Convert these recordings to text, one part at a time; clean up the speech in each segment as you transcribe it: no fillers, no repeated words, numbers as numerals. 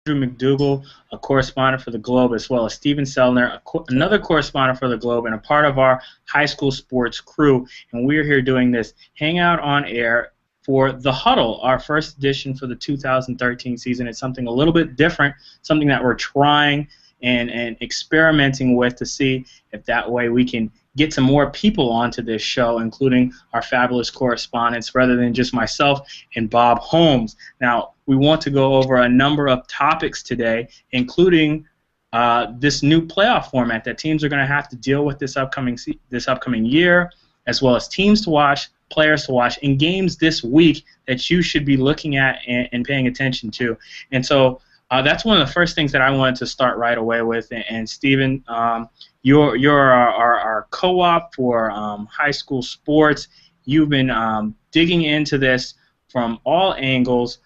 Drew McDougall, a correspondent for the Globe, as well as Steven Sellner, another correspondent for the Globe, and a part of our high school sports crew. And we're here doing this Hangout on Air for the Huddle, our first edition for the 2013 season. It's something a little bit different, something that we're trying and experimenting with to see if that way we can get some more people onto this show, including our fabulous correspondents, rather than just myself and Bob Holmes. Now, we want to go over a number of topics today, including this new playoff format that teams are going to have to deal with this upcoming year, as well as teams to watch, players to watch, and games this week that you should be looking at and paying attention to. And so that's one of the first things that I wanted to start right away with. And Stephen, you're our co-op for high school sports. You've been digging into this from all angles.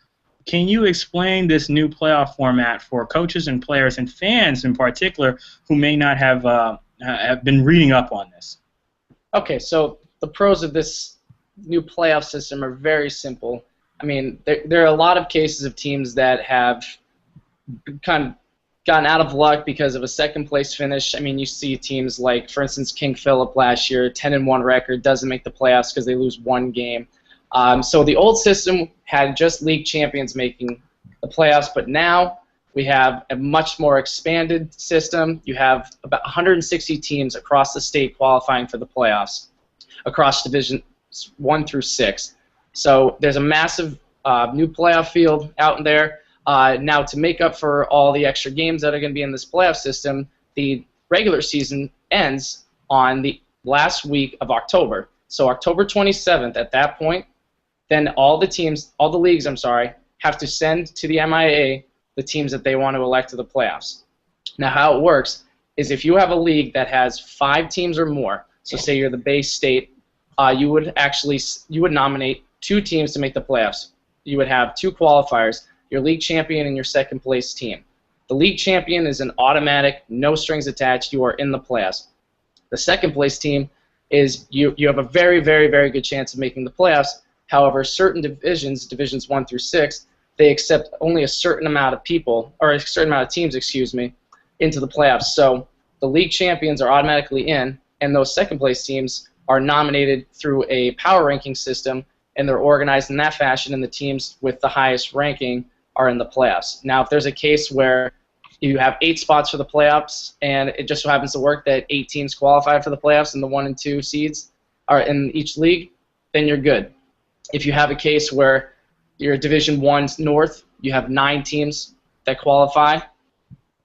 Can you explain this new playoff format for coaches and players and fans in particular who may not have been reading up on this? Okay, so the pros of this new playoff system are very simple. I mean, there are a lot of cases of teams that have kind of gotten out of luck because of a second-place finish. I mean, you see teams like, for instance, King Philip last year, 10-1 record, doesn't make the playoffs because they lose one game. So the old system had just league champions making the playoffs, but now we have a much more expanded system. You have about 160 teams across the state qualifying for the playoffs across divisions 1 through 6. So there's a massive new playoff field out there. Now, to make up for all the extra games that are going to be in this playoff system, the regular season ends on the last week of October. So October 27th, at that point, then all the leagues, have to send to the MIA the teams that they want to elect to the playoffs. Now, how it works is if you have a league that has 5 teams or more, so say you're the base state, you would nominate 2 teams to make the playoffs. You would have 2 qualifiers, your league champion and your second place team. The league champion is an automatic, no strings attached, you are in the playoffs. The second place team is you have a very, very, very good chance of making the playoffs. However, certain divisions 1 through 6, they accept only a certain amount of people, or a certain amount of teams, into the playoffs. So the league champions are automatically in, and those second place teams are nominated through a power ranking system, and they're organized in that fashion, and the teams with the highest ranking are in the playoffs. Now, if there's a case where you have 8 spots for the playoffs, and it just so happens to work that 8 teams qualify for the playoffs and the 1 and 2 seeds are in each league, then you're good. If you have a case where you're Division 1 North, you have 9 teams that qualify,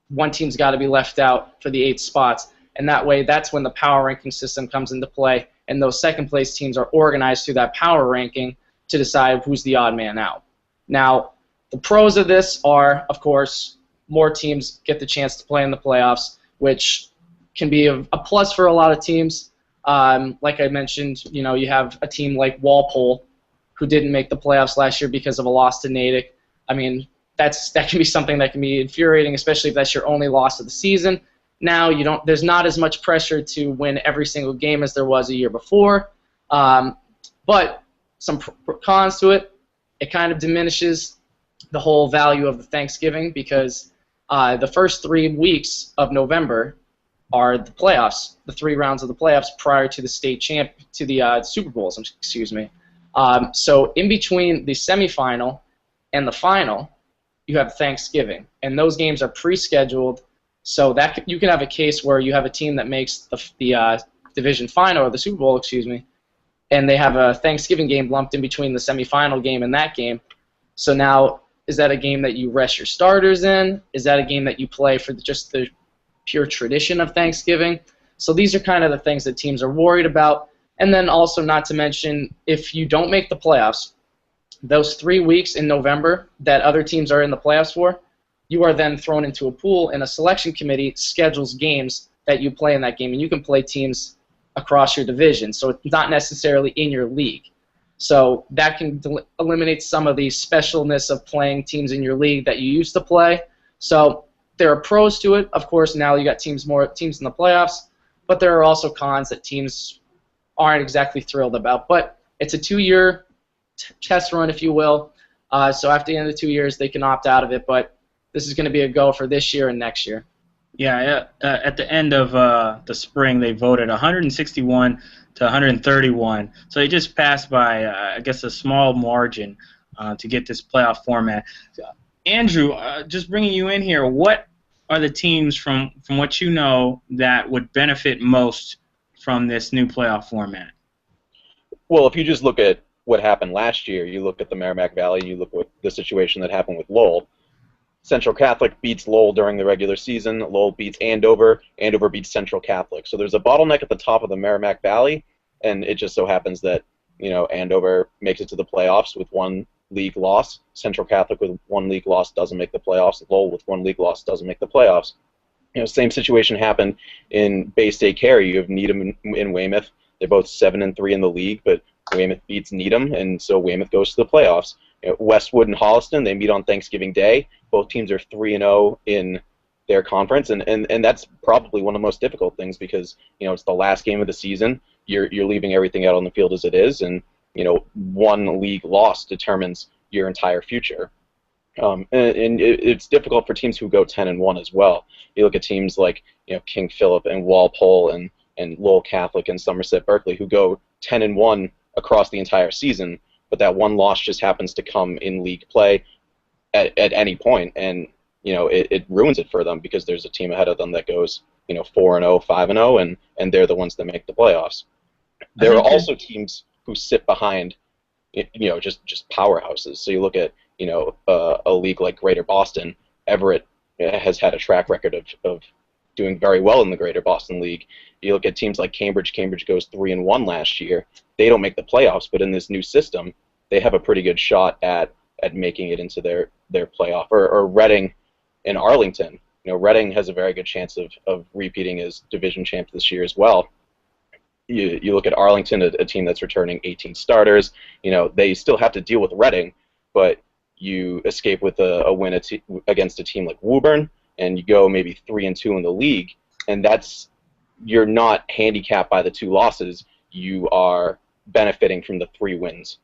1 team's got to be left out for the 8 spots, and that way that's when the power ranking system comes into play, and those second place teams are organized through that power ranking to decide who's the odd man out. Now, the pros of this are, of course, more teams get the chance to play in the playoffs, which can be a plus for a lot of teams. Like I mentioned, you have a team like Walpole who didn't make the playoffs last year because of a loss to Natick. I mean, that can be something that can be infuriating, especially if that's your only loss of the season. Now there's not as much pressure to win every single game as there was a year before. But some cons to it, it kind of diminishes the whole value of the Thanksgiving because the first 3 weeks of November are the playoffs, the 3 rounds of the playoffs prior to the Super Bowls. So in between the semifinal and the final, you have Thanksgiving, and those games are pre-scheduled. So that you can have a case where you have a team that makes the division final or the Super Bowl, and they have a Thanksgiving game lumped in between the semifinal game and that game. So now, is that a game that you rest your starters in? Is that a game that you play for just the pure tradition of Thanksgiving? So these are kind of the things that teams are worried about. And then also, not to mention, if you don't make the playoffs, those 3 weeks in November that other teams are in the playoffs for, you are then thrown into a pool, and a selection committee schedules games that you play in that game, and you can play teams across your division. So it's not necessarily in your league. So that can eliminate some of the specialness of playing teams in your league that you used to play. So there are pros to it. Of course, now you got more teams in the playoffs, but there are also cons that teams aren't exactly thrilled about. But it's a 2-year test run, if you will. So after the end of the 2 years, they can opt out of it. But this is going to be a go for this year and next year. Yeah, at the end of the spring, they voted 161 to 131, so they just passed by, I guess, a small margin to get this playoff format. Andrew, just bringing you in here, what are the teams from what you know that would benefit most from this new playoff format? Well, if you just look at what happened last year, you look at the Merrimack Valley, you look at the situation that happened with Lowell. Central Catholic beats Lowell during the regular season. Lowell beats Andover. Andover beats Central Catholic. So there's a bottleneck at the top of the Merrimack Valley, and it just so happens that Andover makes it to the playoffs with one league loss. Central Catholic with one league loss doesn't make the playoffs. Lowell with one league loss doesn't make the playoffs. Same situation happened in Bay State Cary. You have Needham and Weymouth. They're both 7-3 in the league, but Weymouth beats Needham, and so Weymouth goes to the playoffs. Westwood and Holliston, they meet on Thanksgiving Day. Both teams are 3-0 in their conference, and that's probably one of the most difficult things because it's the last game of the season. You're leaving everything out on the field as it is, and one league loss determines your entire future. It's difficult for teams who go 10-1 as well. You look at teams like King Philip and Walpole and Lowell Catholic and Somerset Berkeley who go 10-1 across the entire season, but that one loss just happens to come in league play at any point, and it ruins it for them because there's a team ahead of them that goes 4-0, 5-0, and they're the ones that make the playoffs. There are also teams who sit behind just powerhouses. So you look at a league like Greater Boston. Everett has had a track record of doing very well in the Greater Boston League. You look at teams like Cambridge. Cambridge goes 3-1 last year. They don't make the playoffs, but in this new system, they have a pretty good shot at making it into their playoff. Or Reading and Arlington. Reading has a very good chance of repeating as division champ this year as well. You look at Arlington, a team that's returning 18 starters. They still have to deal with Reading, but you escape with a win against a team like Woburn, and you go maybe 3-2 in the league, and you're not handicapped by the 2 losses. You are benefiting from the 3 wins.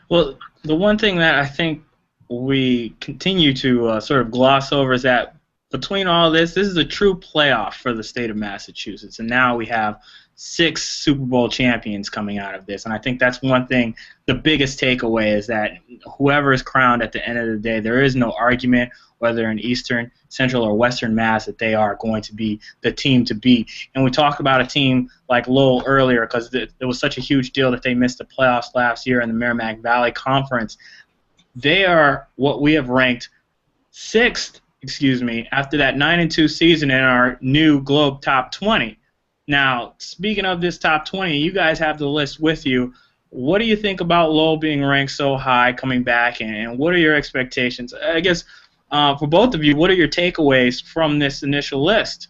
Well, the one thing that I think we continue to sort of gloss over is that between all this is a true playoff for the state of Massachusetts, and now we have 6 Super Bowl champions coming out of this, and I think that's one thing. The biggest takeaway is that whoever is crowned at the end of the day, there is no argument whether in Eastern, Central, or Western Mass that they are going to be the team to beat. And we talked about a team like Lowell earlier because it was such a huge deal that they missed the playoffs last year in the Merrimack Valley Conference. They are what we have ranked 6th, after that 9-2 season in our new Globe Top 20. Now, speaking of this Top 20, you guys have the list with you. What do you think about Lowell being ranked so high coming back, and what are your expectations? I guess for both of you, what are your takeaways from this initial list?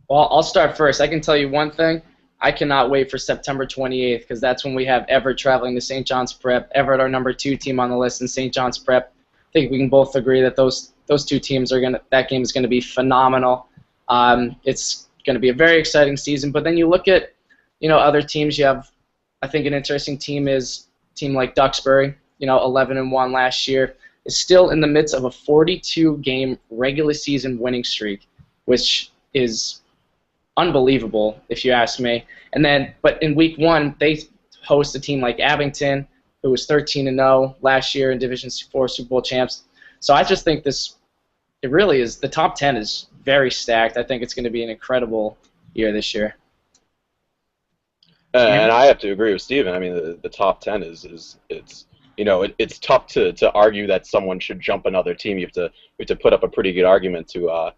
Well, I'll start first. I can tell you one thing. I cannot wait for September 28th because that's when we have Everett traveling to St. John's Prep. Everett, our number 2 team on the list, and St. John's Prep. I think we can both agree that those 2 teams that game is going to be phenomenal. It's going to be a very exciting season. But then you look at other teams. You have, I think, an interesting team is a team like Duxbury. 11-1 last year, is still in the midst of a 42-game regular season winning streak, which is unbelievable if you ask me. But in week 1, they host a team like Abington, who was 13-0 last year in Division 4 Super Bowl champs. So I just think it really is, the top 10 is very stacked. I think it's going to be an incredible year this year. And I have to agree with Steven. I mean, the top 10 it's tough to argue that someone should jump another team. You have to put up a pretty good argument to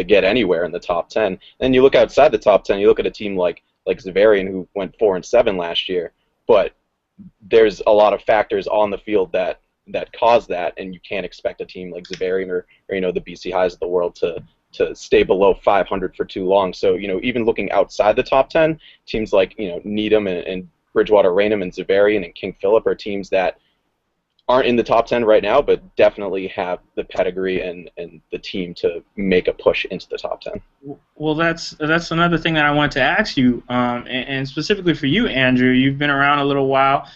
get anywhere in the top 10. And you look outside the top 10, you look at a team like Xaverian, who went 4-7 last year, but there's a lot of factors on the field that cause that, and you can't expect a team like Xaverian or the BC Highs of the world to stay below 500 for too long. So even looking outside the top 10, teams like Needham and Bridgewater Raynham and Xaverian and King Philip are teams that aren't in the top 10 right now, but definitely have the pedigree and the team to make a push into the top 10. Well, that's another thing that I wanted to ask you, and specifically for you, Andrew. You've been around a little while.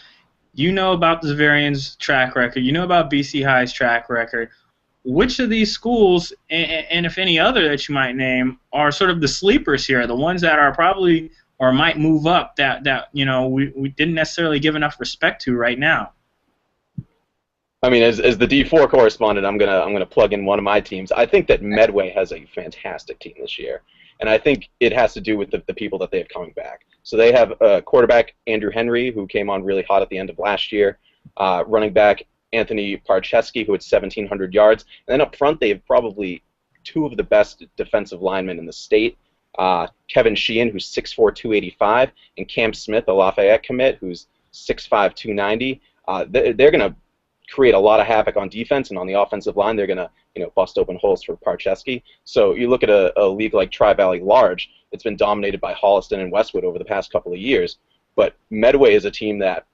You know about the Zavarian's track record. You know about BC High's track record. Which of these schools, and if any other that you might name, are sort of the sleepers here, the ones that are probably or might move up that we didn't necessarily give enough respect to right now? I mean, as the D4 correspondent, I'm gonna plug in one of my teams. I think that Medway has a fantastic team this year, and I think it has to do with the people that they have coming back. So they have quarterback Andrew Henry, who came on really hot at the end of last year, running back Anthony Parcheski, who had 1,700 yards, and then up front they have probably two of the best defensive linemen in the state. Kevin Sheehan, who's 6'4", 285, and Cam Smith, a Lafayette commit, who's 6'5", 290. They're going to create a lot of havoc on defense, and on the offensive line, they're going to bust open holes for Parcheski. So you look at a league like Tri-Valley Large, it's been dominated by Holliston and Westwood over the past couple of years, but Medway is a team that,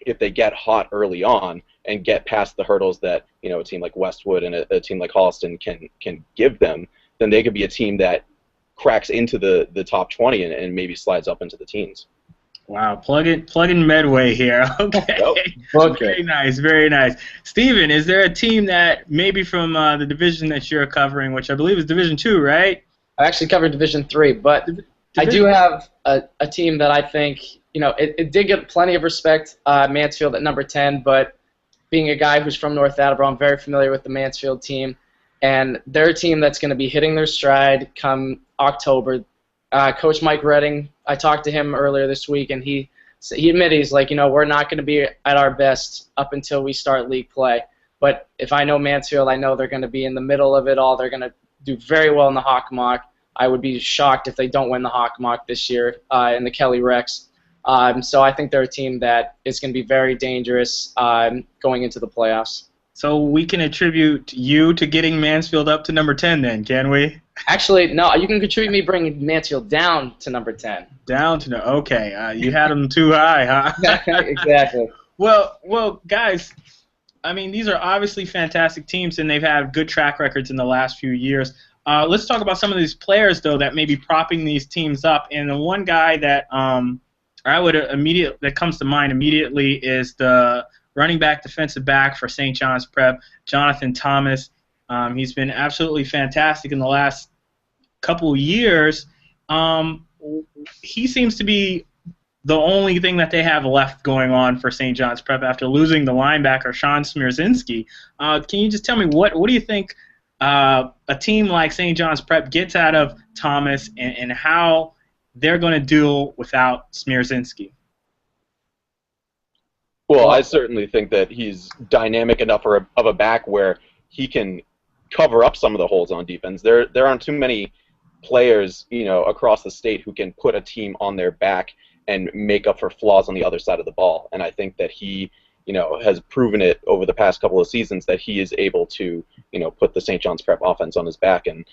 if they get hot early on and get past the hurdles that a team like Westwood and a team like Holliston can give them, then they could be a team that cracks into the top 20 and maybe slides up into the teens. Wow, plug in Medway here. Okay. Okay. Very nice, very nice. Steven, is there a team that maybe from the division that you're covering, which I believe is Division 2, right? I actually covered Division 3, but I do have a team that I think, it did get plenty of respect, Mansfield at number 10, but being a guy who's from North Attleboro, I'm very familiar with the Mansfield team, and they're a team that's going to be hitting their stride come October. Coach Mike Redding, I talked to him earlier this week, and he admitted, he's like, we're not going to be at our best up until we start league play. But if I know Mansfield, I know they're going to be in the middle of it all. They're going to do very well in the Hockomock. I would be shocked if they don't win the Hockomock this year in the Kelly Rex. So I think they're a team that is going to be very dangerous going into the playoffs. So we can attribute you to getting Mansfield up to number 10 then, can we? Actually, no, you can contribute me bringing Mansfield down to number 10. Down to no. Okay, you had them too high, huh? Exactly. Well, guys, I mean, these are obviously fantastic teams, and they've had good track records in the last few years. Let's talk about some of these players, though, that may be propping these teams up. And the one guy that that comes to mind immediately is the running back, defensive back for St. John's Prep, Jonathan Thomas. He's been absolutely fantastic in the last couple of years. He seems to be the only thing that they have left going on for St. John's Prep after losing the linebacker, Sean Smirzinski. Can you just tell me what do you think a team like St. John's Prep gets out of Thomas and how they're going to deal without Smirzinski? Well, I certainly think that he's dynamic enough of a back where he can cover up some of the holes on defense. There aren't too many players, across the state who can put a team on their back and make up for flaws on the other side of the ball. And I think that he, has proven it over the past couple of seasons that he is able to, put the St. John's Prep offense on his back. And,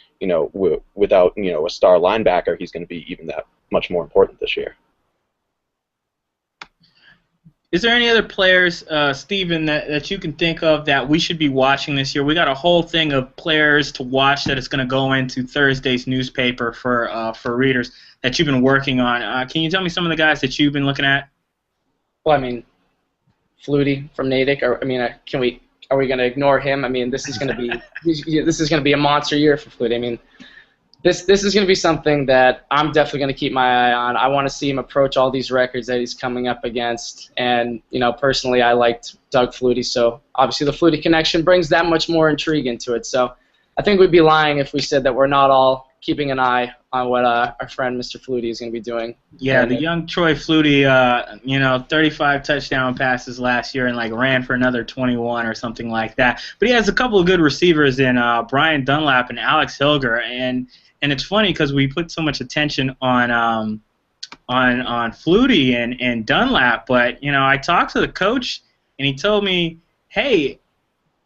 without, a star linebacker, he's going to be even that much more important this year. Is there any other players, Steven, that you can think of that we should be watching this year? We got a whole thing of players to watch that is going to go into Thursday's newspaper for readers that you've been working on. Can you tell me some of the guys that you've been looking at? Well, I mean, Flutie from Natick. Are we going to ignore him? I mean, this is going to be a monster year for Flutie. I mean, This is going to be something that I'm definitely going to keep my eye on. I want to see him approach all these records that he's coming up against. And, personally, I liked Doug Flutie, so obviously the Flutie connection brings that much more intrigue into it. So I think we'd be lying if we said that we're not all keeping an eye on what our friend Mr. Flutie is going to be doing. Yeah, the young Troy Flutie, 35 touchdown passes last year and ran for another 21 or something like that. But he has a couple of good receivers in Brian Dunlap and Alex Hilger, and it's funny because we put so much attention on Flutie and Dunlap, but I talked to the coach and he told me, hey,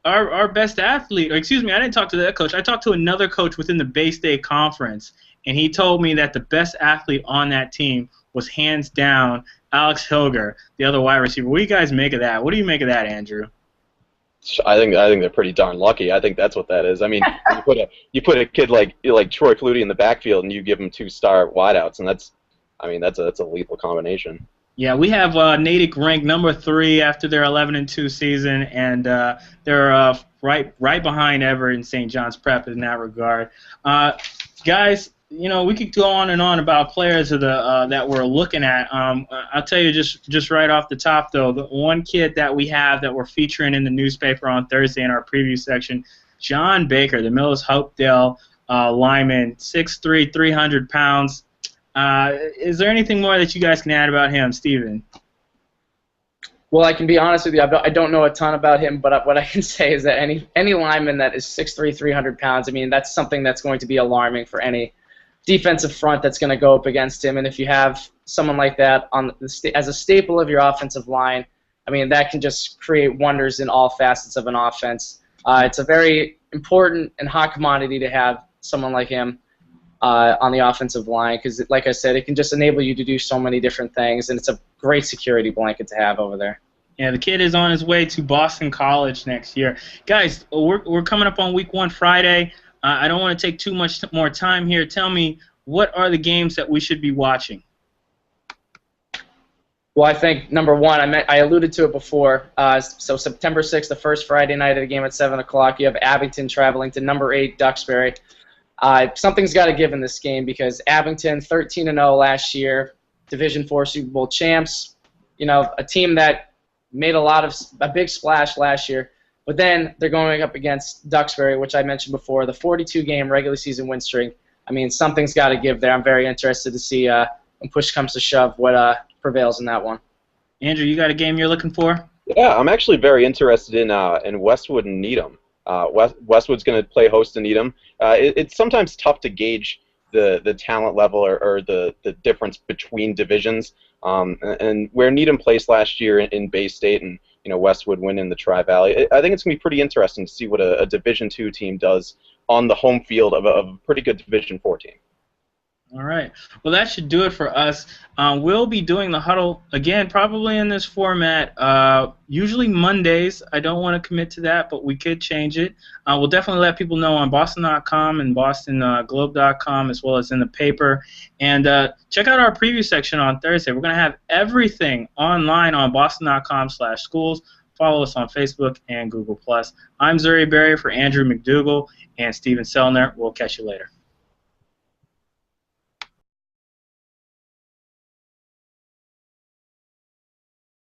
our best athlete, or excuse me, I didn't talk to that coach. I talked to another coach within the Bay State Conference, and he told me that the best athlete on that team was hands down Alex Hilger, the other wide receiver. What do you guys make of that? What do you make of that, Andrew? I think they're pretty darn lucky. I think that's what that is. I mean, you put a kid like Troy Flutie in the backfield and you give him 2-star wideouts, and that's a lethal combination. Yeah, we have Natick ranked number 3 after their 11-2 season, and they're right behind Everett and St. John's Prep in that regard. Guys, we could go on and on about players of the that we're looking at. I'll tell you just right off the top, though, the one kid that we have that we're featuring in the newspaper on Thursday in our preview section, John Baker, the Mills Hopedale lineman, 6'3", 300 pounds. Is there anything more that you guys can add about him, Steven? Well, I can be honest with you. I don't know a ton about him, but what I can say is that any lineman that is 6'3", 300 pounds, I mean, that's something that's going to be alarming for any defensive front that's going to go up against him. And if you have someone like that as a staple of your offensive line, I mean, that can just create wonders in all facets of an offense. It's a very important and hot commodity to have someone like him on the offensive line because, like I said, it can just enable you to do so many different things, and it's a great security blanket to have over there. Yeah, the kid is on his way to Boston College next year. Guys, we're coming up on week 1 Friday. I don't want to take too much more time here. Tell me, what are the games that we should be watching? Well, I think, number one, I alluded to it before. So September 6th, the first Friday night of the game at 7 o'clock, you have Abington traveling to number 8 Duxbury. Something's got to give in this game because Abington, 13-0 last year, Division IV Super Bowl champs, a team that made a big splash last year. But then they're going up against Duxbury, which I mentioned before, the 42-game regular season win streak. I mean, something's got to give there. I'm very interested to see when push comes to shove what prevails in that one. Andrew, you got a game you're looking for? Yeah, I'm actually very interested in Westwood and Needham. Westwood's going to play host to Needham. It's sometimes tough to gauge the talent level or the difference between divisions. And where Needham placed last year in Bay State and Westwood win in the Tri-Valley, I think it's going to be pretty interesting to see what a Division II team does on the home field of a pretty good Division IV team. All right. Well, that should do it for us. We'll be doing the huddle again, probably in this format. Usually Mondays. I don't want to commit to that, but we could change it. We'll definitely let people know on Boston.com and BostonGlobe.com as well as in the paper. And check out our preview section on Thursday. We're going to have everything online on Boston.com/schools. Follow us on Facebook and Google+. I'm Zuri Berry for Andrew McDougall and Steven Selner. We'll catch you later.